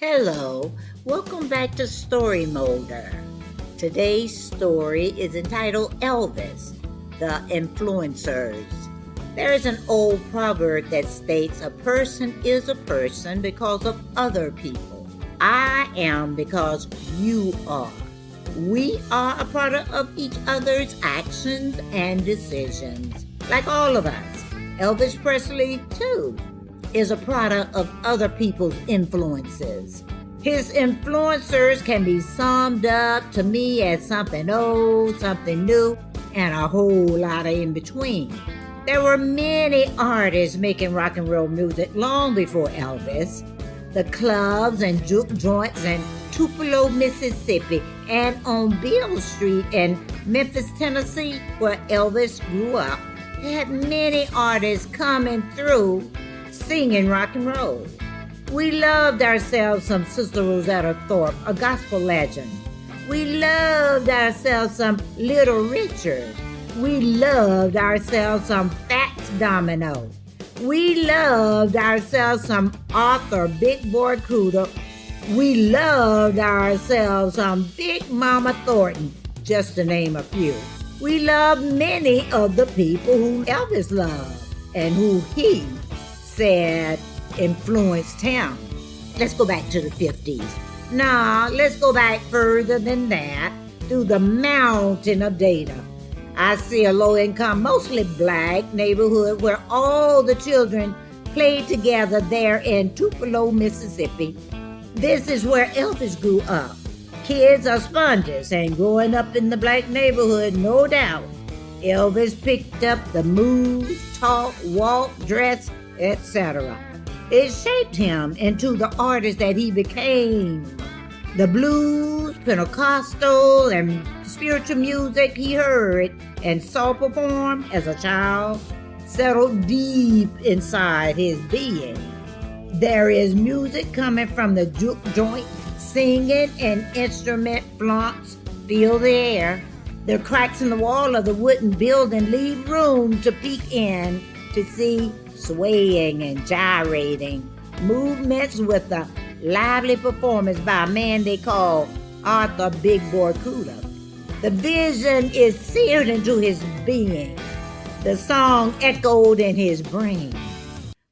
Hello, welcome back to Story Molder. Today's story is entitled Elvis, the Influencers. There is an old proverb that states a person is a person because of other people. I am because you are. We are a product of each other's actions and decisions. Like all of us, Elvis Presley, too, is a product of other people's influences. His influencers can be summed up to me as something old, something new, and a whole lot of in between. There were many artists making rock and roll music long before Elvis. The clubs and juke joints in Tupelo, Mississippi, and on Beale Street in Memphis, Tennessee, where Elvis grew up, had many artists coming through singing rock and roll. We loved ourselves some Sister Rosetta Tharpe, a gospel legend. We loved ourselves some Little Richard. We loved ourselves some Fats Domino. We loved ourselves some Arthur Big Boy Cruder. We loved ourselves some Big Mama Thornton, just to name a few. We loved many of the people who Elvis loved and who he said influenced him. Let's go back to the 50s. Nah, let's go back further than that, through the mountain of data. I see a low-income, mostly black neighborhood where all the children played together there in Tupelo, Mississippi. This is where Elvis grew up. Kids are sponges, and growing up in the black neighborhood, no doubt, Elvis picked up the moves, talk, walk, dress, etc. It shaped him into the artist that he became. The blues, Pentecostal, and spiritual music he heard and saw perform as a child settled deep inside his being. There is music coming from the juke joint, singing and instrument flunks fill the air. The cracks in the wall of the wooden building leave room to peek in to see swaying and gyrating movements with a lively performance by a man they call Arthur Big Boy Cruder. The vision is seared into his being. The song echoed in his brain.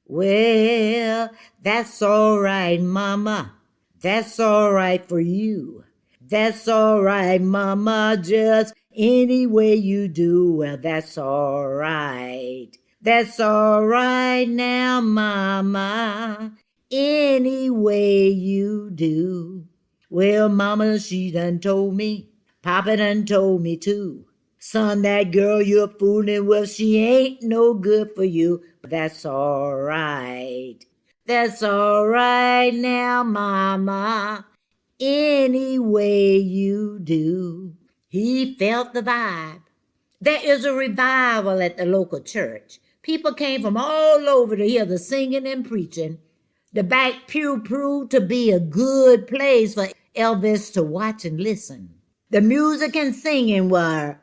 Well, that's all right, Mama. That's all right for you. That's all right, Mama, just any way you do. Well, that's all right. That's all right now, Mama, any way you do. Well, Mama, she done told me. Papa done told me too. Son, that girl you're fooling with, she ain't no good for you. That's all right. That's all right now, Mama, any way you do. He felt the vibe. There is a revival at the local church. People came from all over to hear the singing and preaching. The back pew proved to be a good place for Elvis to watch and listen. The music and singing were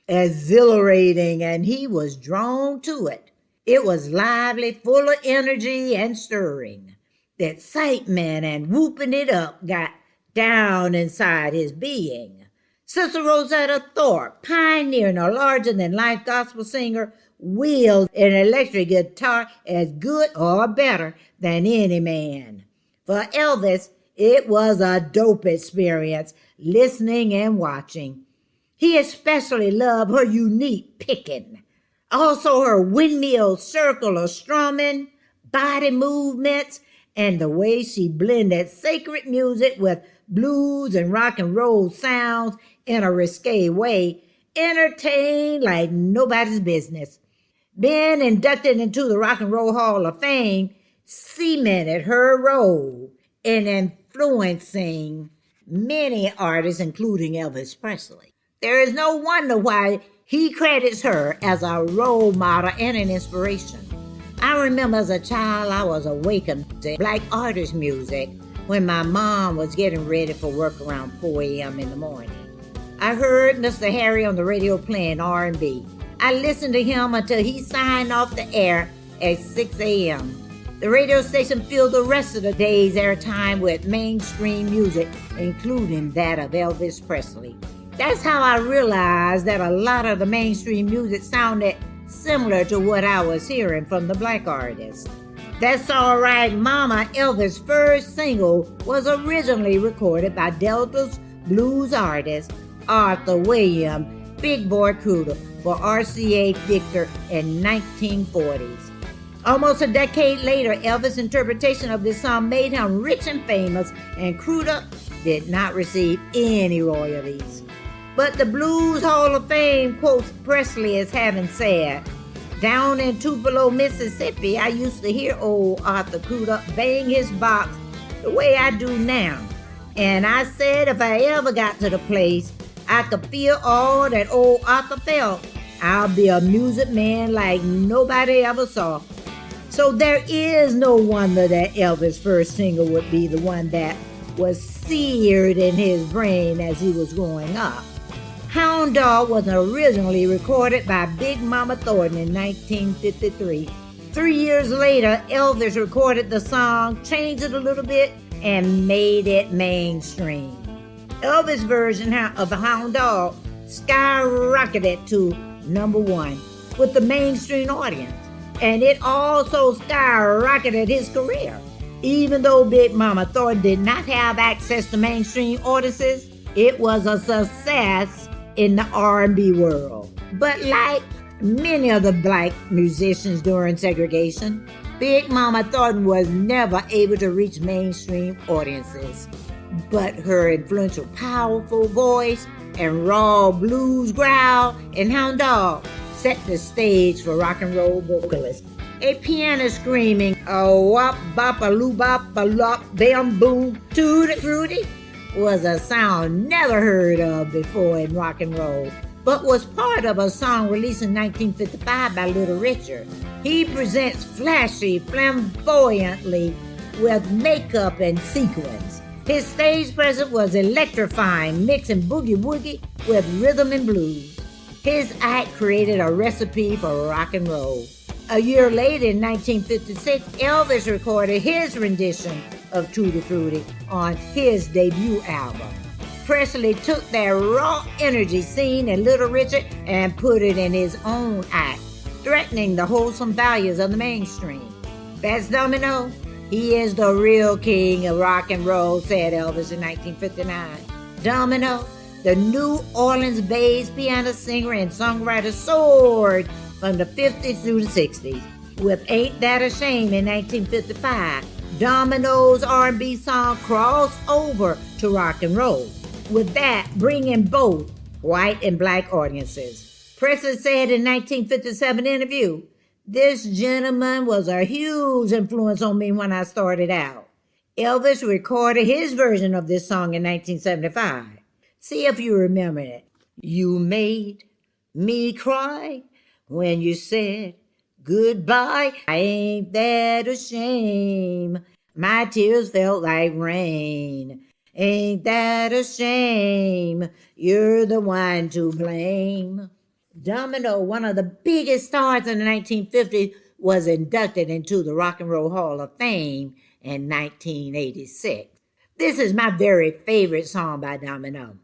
exhilarating, and he was drawn to it. It was lively, full of energy and stirring. The excitement and whooping it up got down inside his being. Sister Rosetta Tharpe, pioneering a larger-than-life gospel singer, wielded an electric guitar as good or better than any man. For Elvis, it was a dope experience, listening and watching. He especially loved her unique picking, also her windmill circle of strumming, body movements, and the way she blended sacred music with blues and rock and roll sounds in a risque way, entertained like nobody's business. Being inducted into the Rock and Roll Hall of Fame cemented her role in influencing many artists, including Elvis Presley. There is no wonder why he credits her as a role model and an inspiration. I remember as a child I was awakened to black artist music when my mom was getting ready for work around 4 a.m. in the morning. I heard Mr. Harry on the radio playing R&B. I listened to him until he signed off the air at 6 a.m. The radio station filled the rest of the day's airtime with mainstream music, including that of Elvis Presley. That's how I realized that a lot of the mainstream music sounded similar to what I was hearing from the black artists. That's All Right Mama, Elvis' first single, was originally recorded by Delta's blues artist Arthur William Big Boy Cruder for RCA Victor in 1940s. Almost a decade later, Elvis' interpretation of this song made him rich and famous, and Cruder did not receive any royalties. But the Blues Hall of Fame quotes Presley as having said, "Down in Tupelo, Mississippi, I used to hear old Arthur Cruder bang his box the way I do now. And I said if I ever got to the place I could feel all that old Arthur felt, I'll be a music man like nobody ever saw." So there is no wonder that Elvis' first single would be the one that was seared in his brain as he was growing up. Hound Dog was originally recorded by Big Mama Thornton in 1953. 3 years later, Elvis recorded the song, changed it a little bit, and made it mainstream. Elvis' version of the Hound Dog skyrocketed to #1 with the mainstream audience. And it also skyrocketed his career. Even though Big Mama Thornton did not have access to mainstream audiences, it was a success in the R&B world. But like many of the black musicians during segregation, Big Mama Thornton was never able to reach mainstream audiences. But her influential, powerful voice and raw blues growl in Hound Dog set the stage for rock and roll vocalists. A piano screaming, "a wop bop a loo bop a lop bam boom tutti fruity" was a sound never heard of before in rock and roll, but was part of a song released in 1955 by Little Richard. He presents flashy, flamboyantly with makeup and sequins. His stage presence was electrifying, mixing boogie woogie with rhythm and blues. His act created a recipe for rock and roll. A year later, in 1956, Elvis recorded his rendition of Tutti Frutti on his debut album. Presley took that raw energy seen in Little Richard and put it in his own act, threatening the wholesome values of the mainstream. "That's Domino. He is the real king of rock and roll," said Elvis in 1959. Domino, the New Orleans bass piano singer and songwriter, soared from the 50s through the 60s. With Ain't That a Shame in 1955, Domino's R&B song crossed over to rock and roll, with that bringing both white and black audiences. Presley said in 1957 interview, "This gentleman was a huge influence on me when I started out." Elvis recorded his version of this song in 1975. See if you remember it. "You made me cry when you said goodbye. Ain't that a shame? My tears felt like rain. Ain't that a shame? You're the one to blame." Domino, one of the biggest stars in the 1950s, was inducted into the Rock and Roll Hall of Fame in 1986. This is my very favorite song by Domino.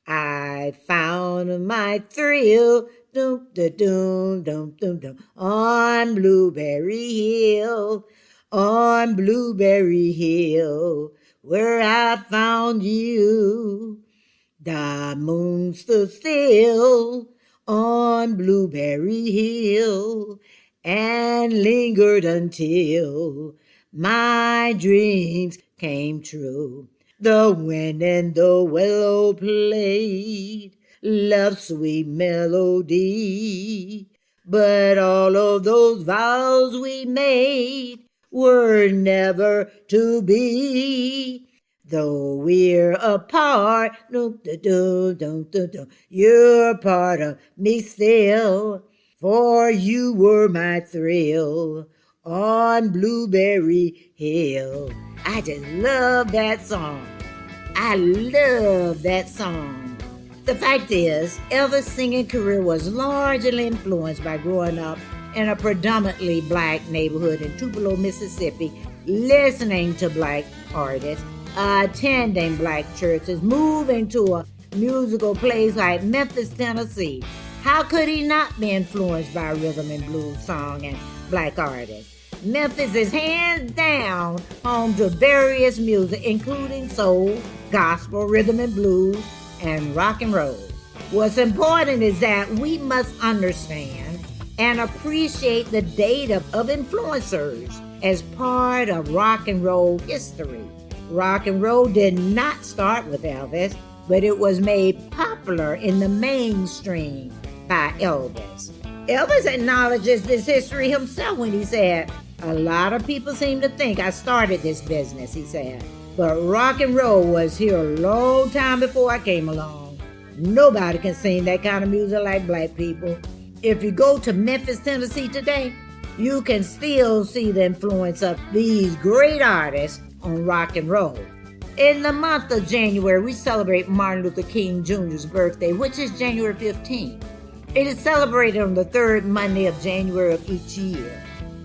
"I found my thrill, dum da dum dum dum dum, on Blueberry Hill, on Blueberry Hill, where I found you. The moon stood still on Blueberry Hill and lingered until my dreams came true. The wind and the willow played love's sweet melody, but all of those vows we made were never to be. Though we're apart, you're part of me still, for you were my thrill on Blueberry Hill." I just love that song. I love that song. The fact is, Elvis' singing career was largely influenced by growing up in a predominantly black neighborhood in Tupelo, Mississippi, listening to black artists, attending black churches, moving to a musical place like Memphis, Tennessee. How could he not be influenced by rhythm and blues song and black artists? Memphis is hands down home to various music, including soul, gospel, rhythm and blues, and rock and roll. What's important is that we must understand and appreciate the data of influencers as part of rock and roll history. Rock and roll did not start with Elvis, but it was made popular in the mainstream by Elvis. Elvis acknowledges this history himself when he said, "A lot of people seem to think I started this business," he said, "but rock and roll was here a long time before I came along. Nobody can sing that kind of music like black people." If you go to Memphis, Tennessee today, you can still see the influence of these great artists on rock and roll. In the month of January, we celebrate Martin Luther King Jr.'s birthday, which is January 15th. It is celebrated on the third Monday of January of each year.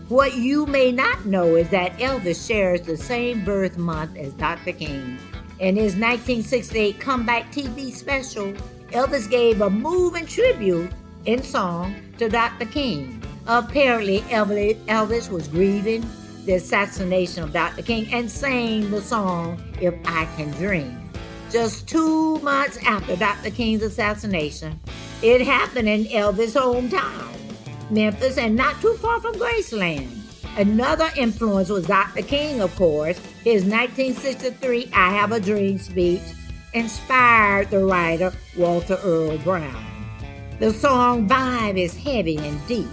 What you may not know is that Elvis shares the same birth month as Dr. King. In his 1968 comeback TV special, Elvis gave a moving tribute in song to Dr. King. Apparently, Elvis was grieving the assassination of Dr. King and sang the song "If I Can Dream." Just 2 months after Dr. King's assassination, it happened in Elvis' hometown, Memphis, and not too far from Graceland. Another influence was Dr. King, of course. His 1963 "I Have a Dream" speech inspired the writer Walter Earl Brown. The song vibe is heavy and deep.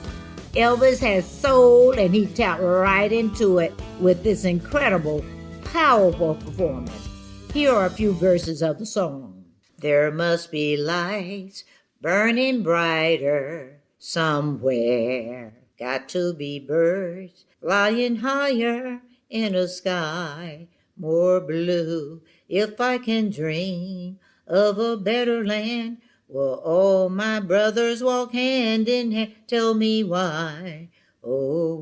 Elvis has soul, and he tapped right into it with this incredible, powerful performance. Here are a few verses of the song. There must be lights burning brighter somewhere. Got to be birds flying higher in a sky more blue. If I can dream of a better land, will all my brothers walk hand in hand? Tell me why, oh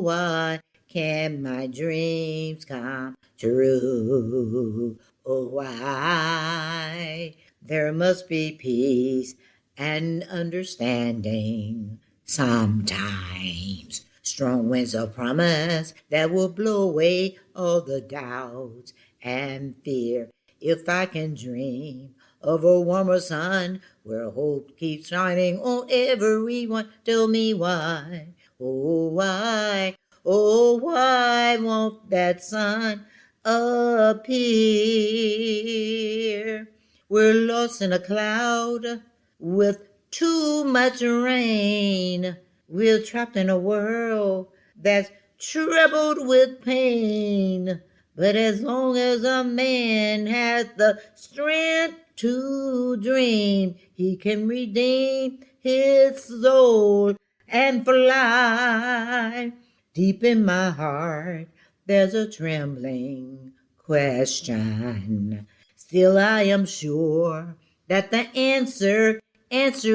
why can my dreams come true? Oh why? There must be peace and understanding sometimes. Strong winds of promise that will blow away all the doubts and fear. If I can dream of a warmer sun where hope keeps shining on everyone, tell me why, oh why won't that sun appear? We're lost in a cloud with too much rain. We're trapped in a world that's troubled with pain. But as long as a man has the strength to dream, he can redeem his soul and fly. Deep in my heart, there's a trembling question. Still I am sure that the answer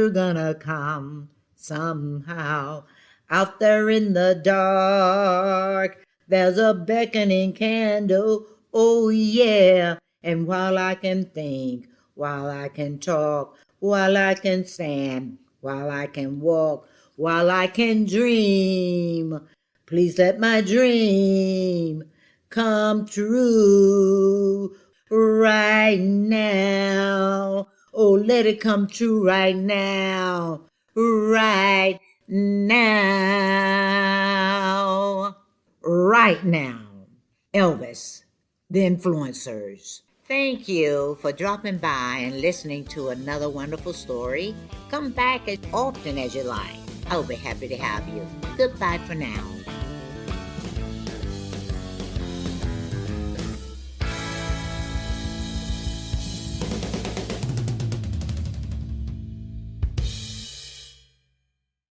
gonna come somehow. Out there in the dark, there's a beckoning candle, oh yeah. And while I can think, while I can talk, while I can stand, while I can walk, while I can dream, please let my dream come true right now. Oh, let it come true right now, right now. Right now. Elvis, the Influencers. Thank you for dropping by and listening to another wonderful story. Come back as often as you like. I'll be happy to have you. Goodbye for now.